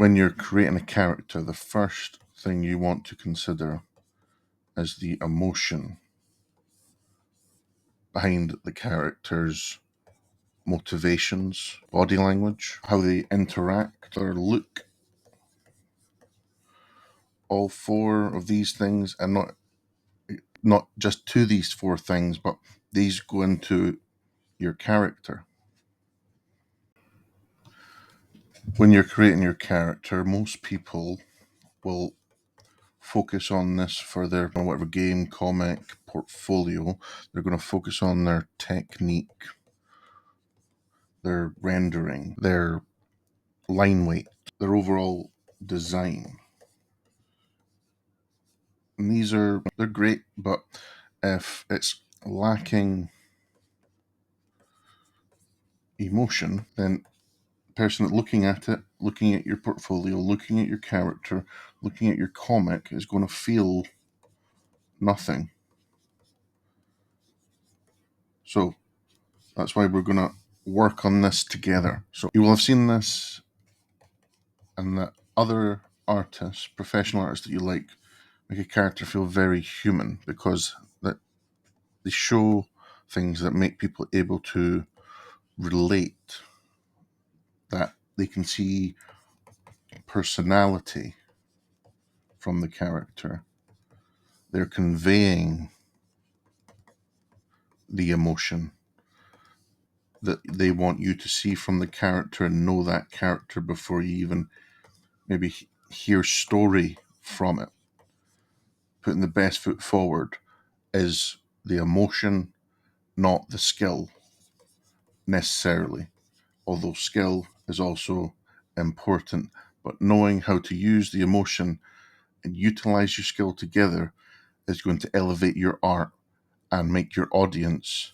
When you're creating a character, the first thing you want to consider is the emotion behind the character's motivations, body language, how they interact, their look. All four of these things, and not just to these four things, but these go into your character. When you're creating your character, most people will focus on this for their whatever game, comic, portfolio. They're going to focus on their technique, their rendering, their line weight, their overall design. And they're great, but if it's lacking emotion, then the person looking at it, looking at your portfolio, looking at your character, looking at your comic is going to feel nothing. So that's why we're going to work on this together. So you will have seen this and that other artists, professional artists that you like, make a character feel very human because that they show things that make people able to relate, that they can see personality from the character. They're conveying the emotion that they want you to see from the character and know that character before you even maybe hear story from it. Putting the best foot forward is the emotion, not the skill necessarily, although skill is also important. But knowing how to use the emotion and utilize your skill together is going to elevate your art and make your audience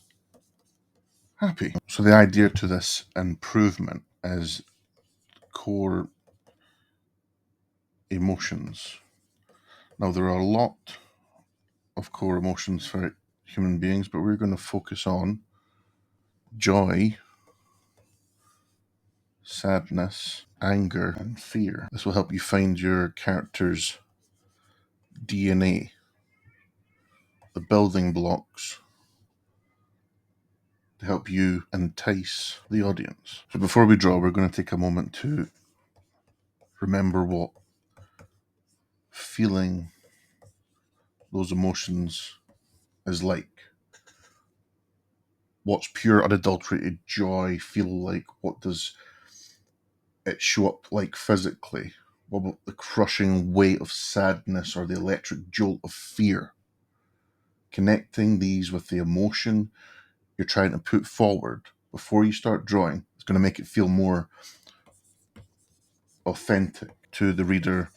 happy. So the idea to this improvement is core emotions. Now, there are a lot of core emotions for human beings, but we're going to focus on joy, sadness, anger, and fear. This will help you find your character's DNA, the building blocks to help you entice the audience. So before we draw, we're going to take a moment to remember what feeling those emotions is like. What's pure unadulterated joy feel like? What does it show up like physically? What about the crushing weight of sadness or the electric jolt of fear? Connecting these with the emotion you're trying to put forward before you start drawing is going to make it feel more authentic to the reader,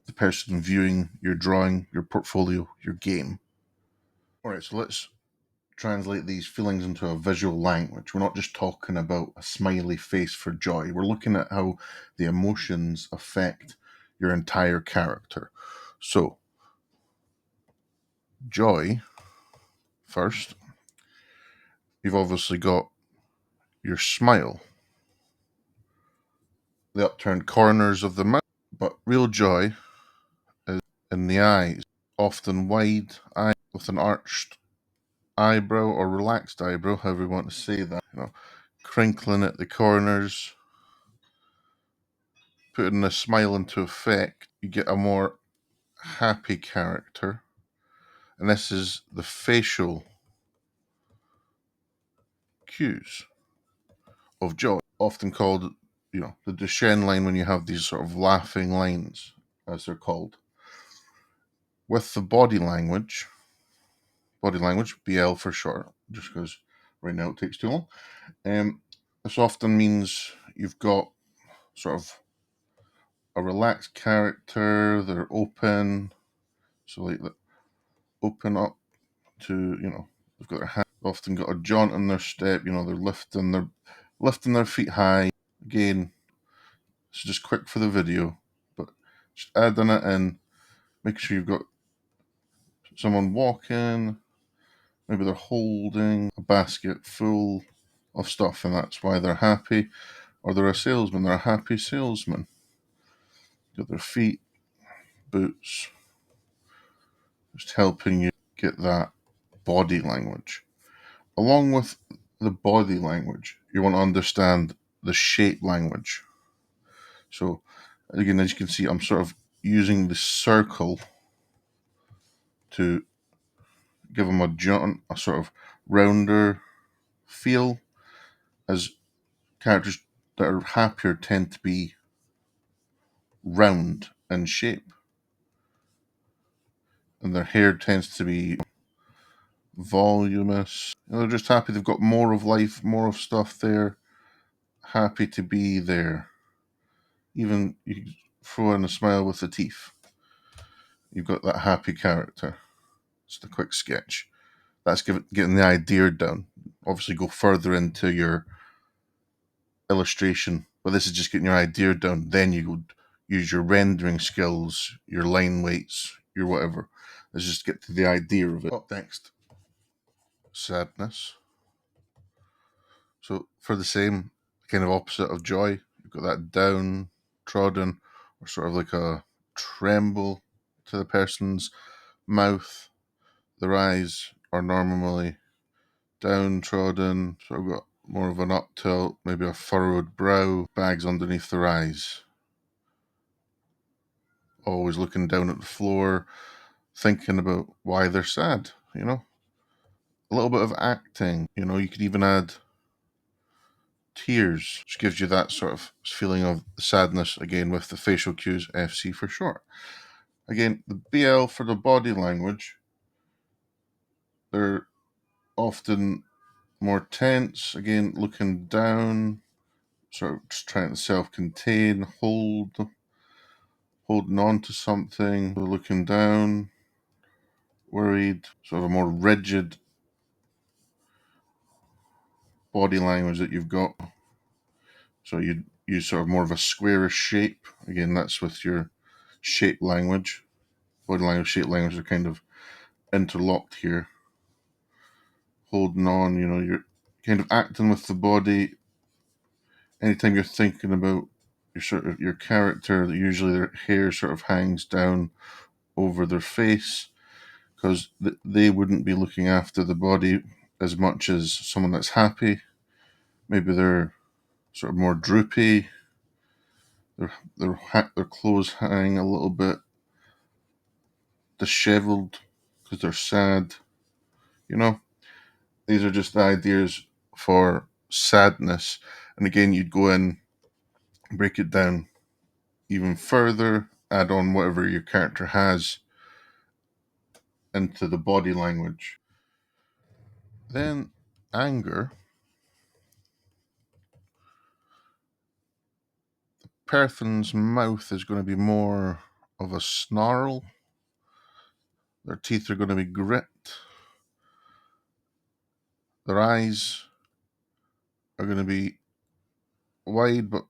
the person viewing your drawing, your portfolio, your game. All right, so let's translate these feelings into a visual language. We're not just talking about a smiley face for joy. We're looking at how the emotions affect your entire character. So, joy, first, you've obviously got your smile, the upturned corners of the mouth, but real joy is in the eyes, often wide eyes with an arched eyebrow or relaxed eyebrow, however you want to say that, crinkling at the corners, putting a smile into effect, you get a more happy character. And this is the facial cues of joy, often called, the Duchenne line when you have these sort of laughing lines, as they're called. With the body language, BL for short, just because right now it takes too long. This often means you've got sort of a relaxed character, they're open, so like open up to, they've got their hand, often got a jaunt in their step, they're lifting their feet high. Again, it's just quick for the video, but just adding it in, make sure you've got someone walking, maybe they're holding a basket full of stuff and that's why they're happy, or they're a salesman, they're a happy salesman. Got their feet, boots, just helping you get that body language. Along with the body language, you want to understand the shape language. So, again, as you can see, I'm sort of using the circle to give them a sort of rounder feel, as characters that are happier tend to be round in shape, and their hair tends to be voluminous. They're just happy. They've got more of life, more of stuff there. Happy to be there. Even you can throw in a smile with the teeth. You've got that happy character. Just a quick sketch. That's getting the idea down. Obviously, go further into your illustration, but this is just getting your idea down. Then you would use your rendering skills, your line weights, your whatever. Let's just get to the idea of it. Up next, sadness. So for the same kind of opposite of joy, you've got that downtrodden, or sort of like a tremble to the person's mouth. Their eyes are normally downtrodden, sort of got more of an up tilt, maybe a furrowed brow, bags underneath their eyes. Always looking down at the floor, thinking about why they're sad, you know? A little bit of acting, you know, you could even add tears, which gives you that sort of feeling of sadness, again, with the facial cues, FC for short. Again, the BL for the body language, they're often more tense, again, looking down, sort of just trying to self-contain, holding on to something, looking down, worried, sort of a more rigid body language that you've got. So you use sort of more of a squarish shape. Again, that's with your shape language. Body language, shape language are kind of interlocked here. Holding on, you know, you're kind of acting with the body. Anytime you're thinking about your character, usually their hair sort of hangs down over their face, because they wouldn't be looking after the body as much as someone that's happy. Maybe they're sort of more droopy. Their clothes hang a little bit disheveled because they're sad. You know, these are just the ideas for sadness. And again, you'd go in, break it down even further, add on whatever your character has into the body language. Then anger. Person's mouth is going to be more of a snarl. Their teeth are going to be grit. Their eyes are going to be wide, but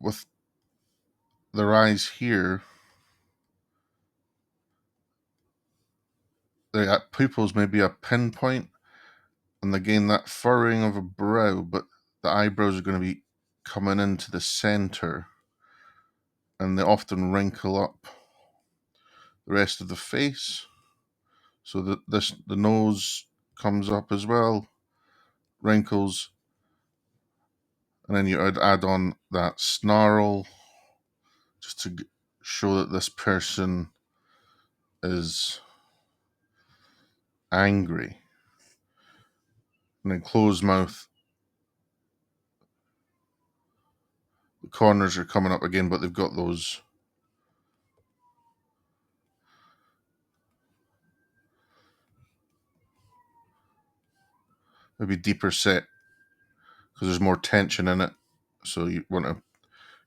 with their eyes here, their pupils may be a pinpoint, and again that furrowing of a brow, but the eyebrows are going to be coming into the center, and they often wrinkle up the rest of the face, so that the nose comes up as well, wrinkles, and then you add on that snarl just to show that this person is angry. And then closed mouth, the corners are coming up again, but they've got those maybe deeper set because there's more tension in it. So you want to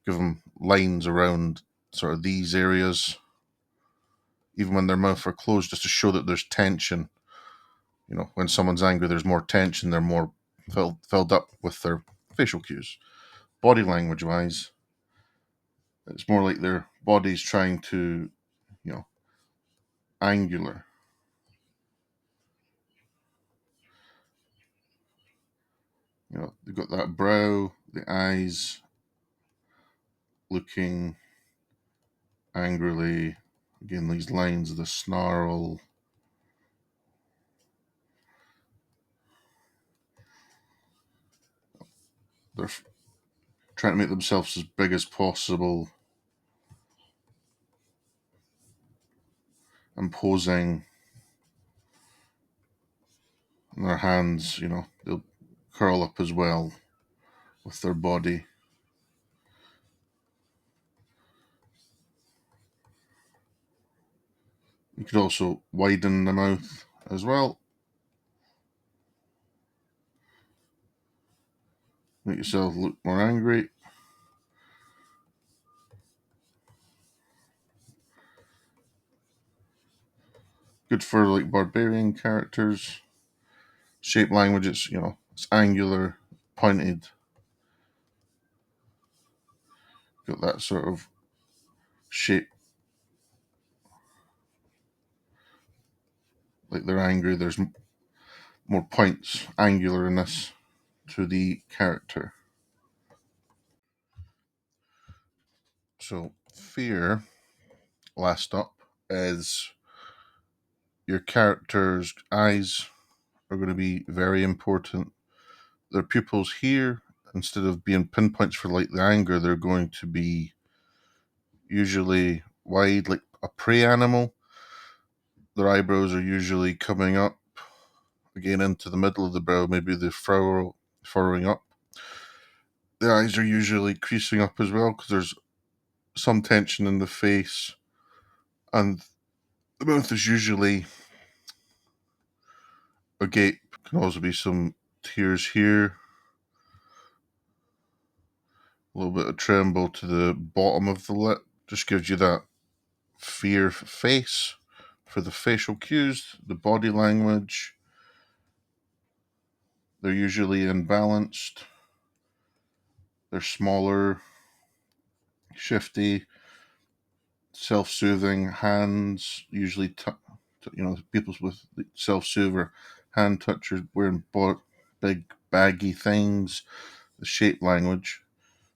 give them lines around sort of these areas, even when their mouth are closed, just to show that there's tension. You know, when someone's angry, there's more tension. They're more filled up with their facial cues. Body language wise, it's more like their body's trying to, you know, angular. You know, they've got that brow, the eyes looking angrily. Again, these lines, the snarl. They're trying to make themselves as big as possible and posing. And their hands, they'll curl up as well with their body. You could also widen the mouth as well. Make yourself look more angry. Good for like barbarian characters. Shape language, it's angular, pointed. Got that sort of shape. Like they're angry, there's more points, angularness to the character. So, fear, last up, is your character's eyes are going to be very important. Their pupils here, instead of being pinpoints for like the anger, they're going to be usually wide, like a prey animal. Their eyebrows are usually coming up again into the middle of the brow, maybe the furrowing up. The eyes are usually creasing up as well because there's some tension in the face, and the mouth is usually agape. Can also be some tears here, a little bit of tremble to the bottom of the lip. Just gives you that fear face for the facial cues, the body language. They're usually imbalanced. They're smaller, shifty, self-soothing hands. Usually, people with self-soother hand touchers wearing big baggy things. The shape language,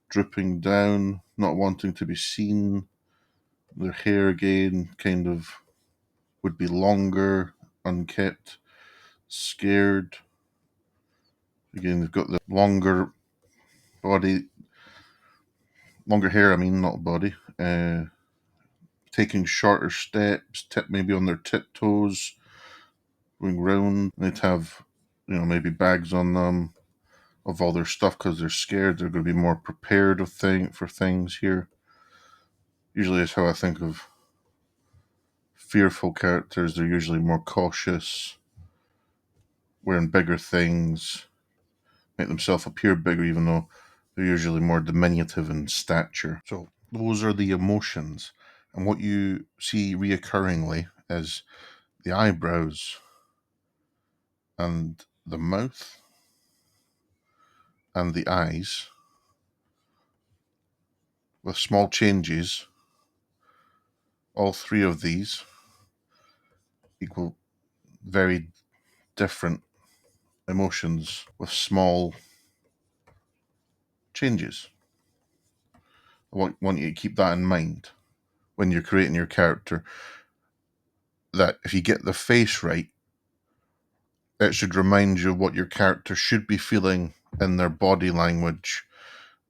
dripping down, not wanting to be seen. Their hair again kind of would be longer, unkept, scared. Again, they've got the longer body, longer hair, not body. Taking shorter steps, maybe on their tiptoes, going round. They'd have, maybe bags on them of all their stuff because they're scared. They're going to be more prepared for things here. Usually, that's how I think of fearful characters. They're usually more cautious, wearing bigger things, make themselves appear bigger, even though they're usually more diminutive in stature. So those are the emotions. And what you see reoccurringly is the eyebrows and the mouth and the eyes with small changes. All three of these equal very different emotions with small changes. I want you to keep that in mind when you're creating your character, that if you get the face right, it should remind you what your character should be feeling in their body language,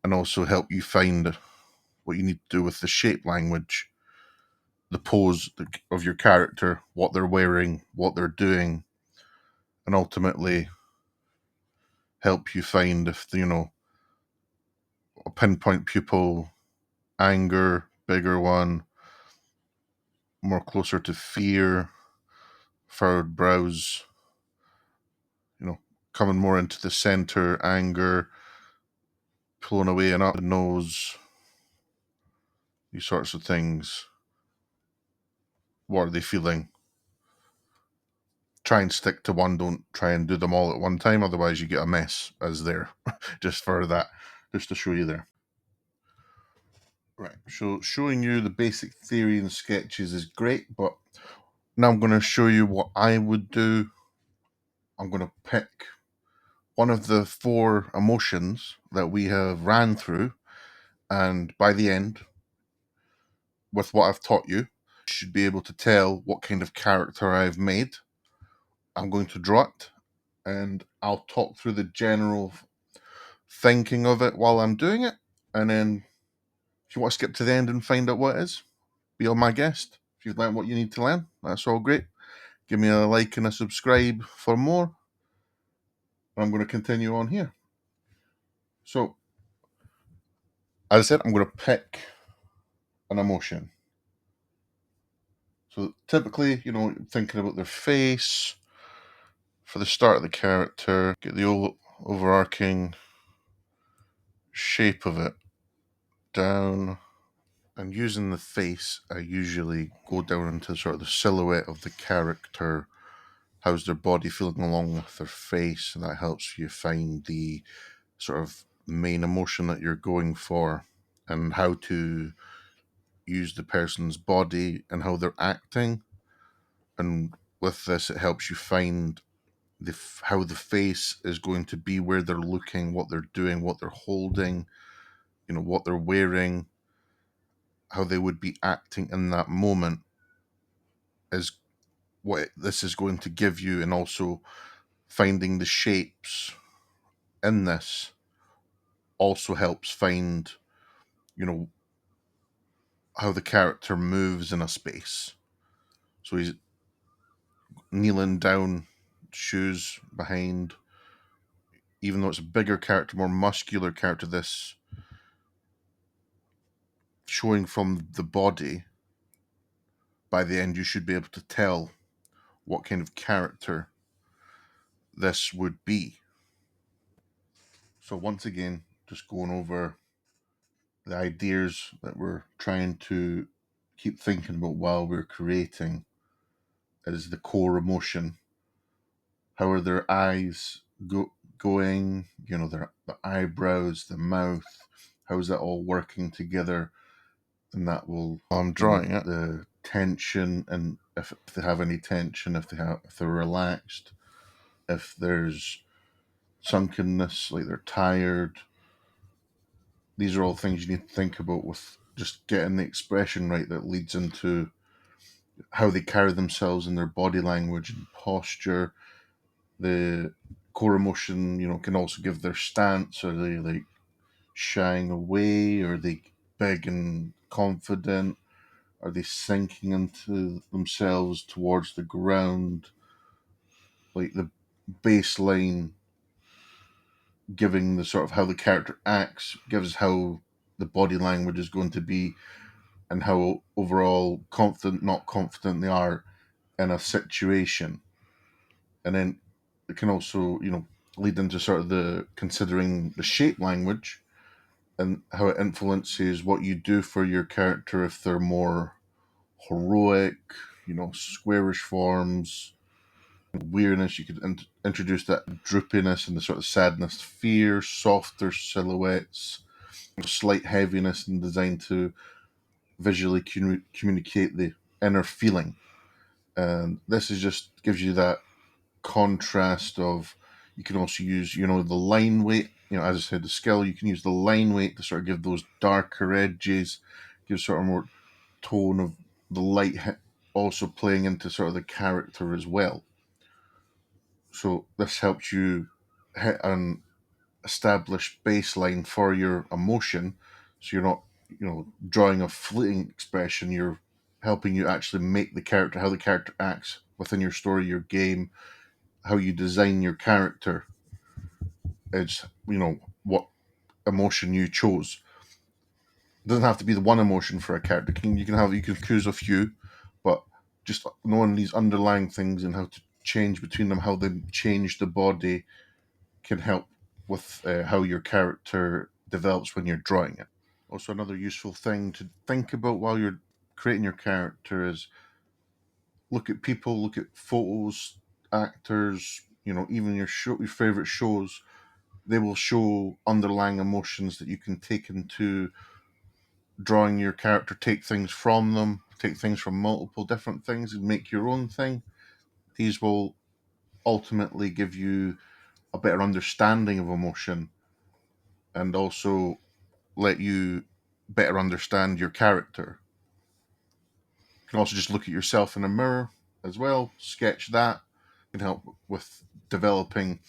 and also help you find what you need to do with the shape language, the pose of your character, what they're wearing, what they're doing, and ultimately help you find if, a pinpoint pupil, anger, bigger one, more closer to fear, furrowed brows, coming more into the center, anger, pulling away and up the nose, these sorts of things. What are they feeling? Try and stick to one, don't try and do them all at one time, otherwise you get a mess as there. Just for that, just to show you there. Right, so showing you the basic theory and sketches is great, but now I'm going to show you what I would do. I'm going to pick one of the 4 emotions that we have ran through, And by the end, with what I've taught you, should be able to tell what kind of character I've made. I'm going to draw it, and I'll talk through the general thinking of it while I'm doing it. And then if you want to skip to the end and find out what it is, be on my guest. If you've learned what you need to learn, that's all great. Give me a like and a subscribe for more. I'm going to continue on here. So, as I said, I'm going to pick an emotion. So typically, thinking about their face for the start of the character, get the overarching shape of it down. And using the face, I usually go down into sort of the silhouette of the character. How's their body feeling along with their face? And that helps you find the sort of main emotion that you're going for, and how to use the person's body and how they're acting. And with this, it helps you find how the face is going to be, where they're looking, what they're doing, what they're holding, what they're wearing, how they would be acting in that moment is what this is going to give you. And also finding the shapes in this also helps find, how the character moves in a space. So he's kneeling down, shoes behind. Even though it's a bigger character, more muscular character, this showing from the body, by the end you should be able to tell what kind of character this would be. So once again, just going over the ideas that we're trying to keep thinking about while we're creating is the core emotion. How are their eyes going? The eyebrows, the mouth. How is that all working together? And that will, I'm drawing it, the tension, and if they have any tension, if they're relaxed, if there's sunkenness, like they're tired. These are all things you need to think about with just getting the expression right that leads into how they carry themselves in their body language and posture. The core emotion, can also give their stance. Are they like shying away? Are they big and confident? Are they sinking into themselves towards the ground? Like the baseline giving the sort of how the character acts gives how the body language is going to be, and how overall confident, not confident they are in a situation. And then it can also, lead into sort of the considering the shape language and how it influences what you do for your character. If they're more heroic, squarish forms, weirdness, you could introduce that droopiness and the sort of sadness, fear, softer silhouettes, slight heaviness, and designed to visually communicate the inner feeling. And this is just gives you that contrast of, you can also use, the line weight, as I said, the skill, you can use the line weight to sort of give those darker edges, give sort of more tone of the light, also playing into sort of the character as well. So this helps you hit an established baseline for your emotion. So you're not, drawing a fleeting expression. You're helping you actually make the character, how the character acts within your story, your game, how you design your character. It's, what emotion you chose. It doesn't have to be the one emotion for a character. You can choose a few, but just knowing these underlying things and how to change between them, how they change the body, can help with how your character develops when you're drawing it. Also, another useful thing to think about while you're creating your character is look at people, look at photos, actors, even your favorite shows. They will show underlying emotions that you can take into drawing your character, take things from them, take things from multiple different things and make your own thing. These will ultimately give you a better understanding of emotion, and also let you better understand your character. You can also just look at yourself in a mirror as well, sketch that. It can help with developing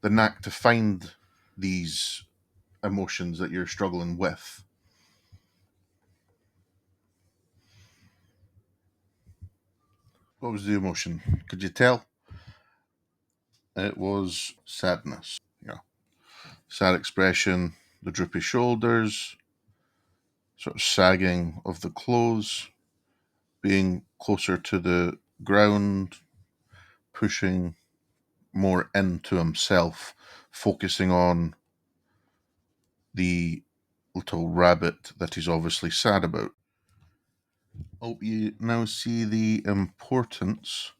the knack to find these emotions that you're struggling with. What was the emotion? Could you tell? It was sadness. Yeah. Sad expression, the droopy shoulders, sort of sagging of the clothes, being closer to the ground, pushing more into himself, focusing on the little rabbit that he's obviously sad about. Hope you now see the importance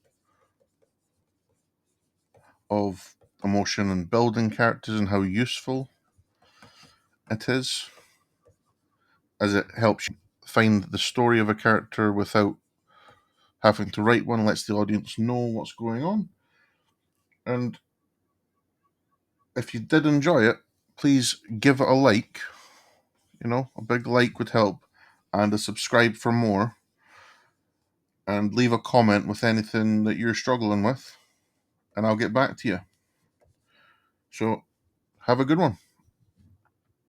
of emotion and building characters and how useful it is, as it helps you find the story of a character without having to write one, lets the audience know what's going on. And if you did enjoy it, please give it a like. A big like would help, and a subscribe for more, and leave a comment with anything that you're struggling with, and I'll get back to you. So, have a good one.